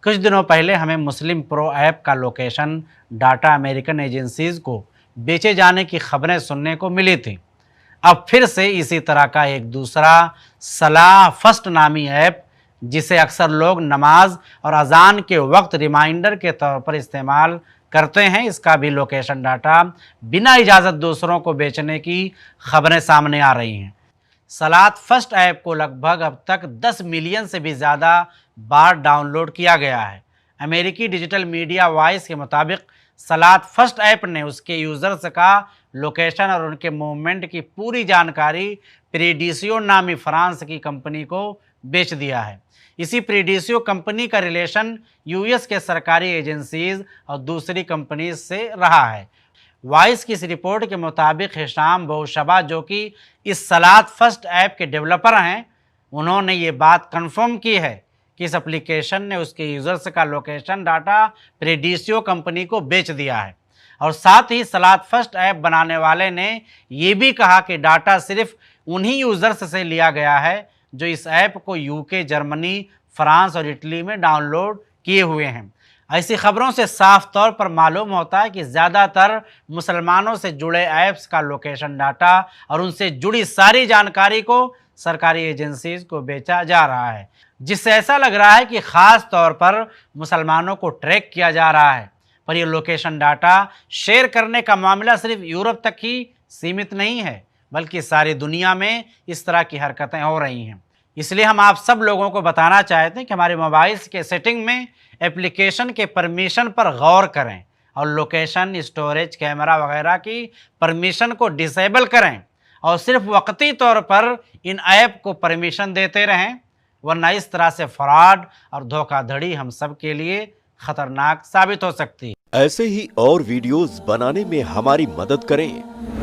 कुछ दिनों पहले हमें मुस्लिम प्रो ऐप का लोकेशन डाटा अमेरिकन एजेंसीज को बेचे जाने की खबरें सुनने को मिली थी। अब फिर से इसी तरह का एक दूसरा सलाह फर्स्ट नामी ऐप, जिसे अक्सर लोग नमाज और अजान के वक्त रिमाइंडर के तौर पर इस्तेमाल करते हैं, इसका भी लोकेशन डाटा बिना इजाज़त दूसरों को बेचने की खबरें सामने आ रही हैं। सलात फर्स्ट ऐप को लगभग अब तक 10 मिलियन से भी ज़्यादा बार डाउनलोड किया गया है। अमेरिकी डिजिटल मीडिया वॉइस के मुताबिक सलात फर्स्ट ऐप ने उसके यूज़र्स का लोकेशन और उनके मूवमेंट की पूरी जानकारी प्रीडिसियो नामी फ्रांस की कंपनी को बेच दिया है। इसी प्रीडिसियो कंपनी का रिलेशन यूएस के सरकारी एजेंसीज और दूसरी कंपनीज से रहा है। वॉइस की इस रिपोर्ट के मुताबिक हिशाम बौशबा, जो कि इस सलात फर्स्ट ऐप के डेवलपर हैं, उन्होंने ये बात कंफर्म की है कि इस एप्लीकेशन ने उसके यूज़र्स का लोकेशन डाटा प्रीडिसियो कंपनी को बेच दिया है। और साथ ही सलात फर्स्ट ऐप बनाने वाले ने ये भी कहा कि डाटा सिर्फ उन्हीं यूज़र्स से लिया गया है जो इस ऐप को यूके, जर्मनी, फ्रांस और इटली में डाउनलोड किए हुए हैं। ऐसी खबरों से साफ तौर पर मालूम होता है कि ज़्यादातर मुसलमानों से जुड़े ऐप्स का लोकेशन डाटा और उनसे जुड़ी सारी जानकारी को सरकारी एजेंसीज को बेचा जा रहा है, जिससे ऐसा लग रहा है कि ख़ास तौर पर मुसलमानों को ट्रैक किया जा रहा है। पर यह लोकेशन डाटा शेयर करने का मामला सिर्फ यूरोप तक ही सीमित नहीं है, बल्कि सारी दुनिया में इस तरह की हरकतें हो रही हैं। इसलिए हम आप सब लोगों को बताना चाहते हैं कि हमारे मोबाइल्स के सेटिंग में एप्लीकेशन के परमिशन पर गौर करें और लोकेशन, स्टोरेज, कैमरा वगैरह की परमिशन को डिसेबल करें और सिर्फ वक्ती तौर पर इन ऐप को परमिशन देते रहें, वरना इस तरह से फ्रॉड और धोखाधड़ी हम सब के लिए खतरनाक साबित हो सकती है। ऐसे ही और वीडियोस बनाने में हमारी मदद करें।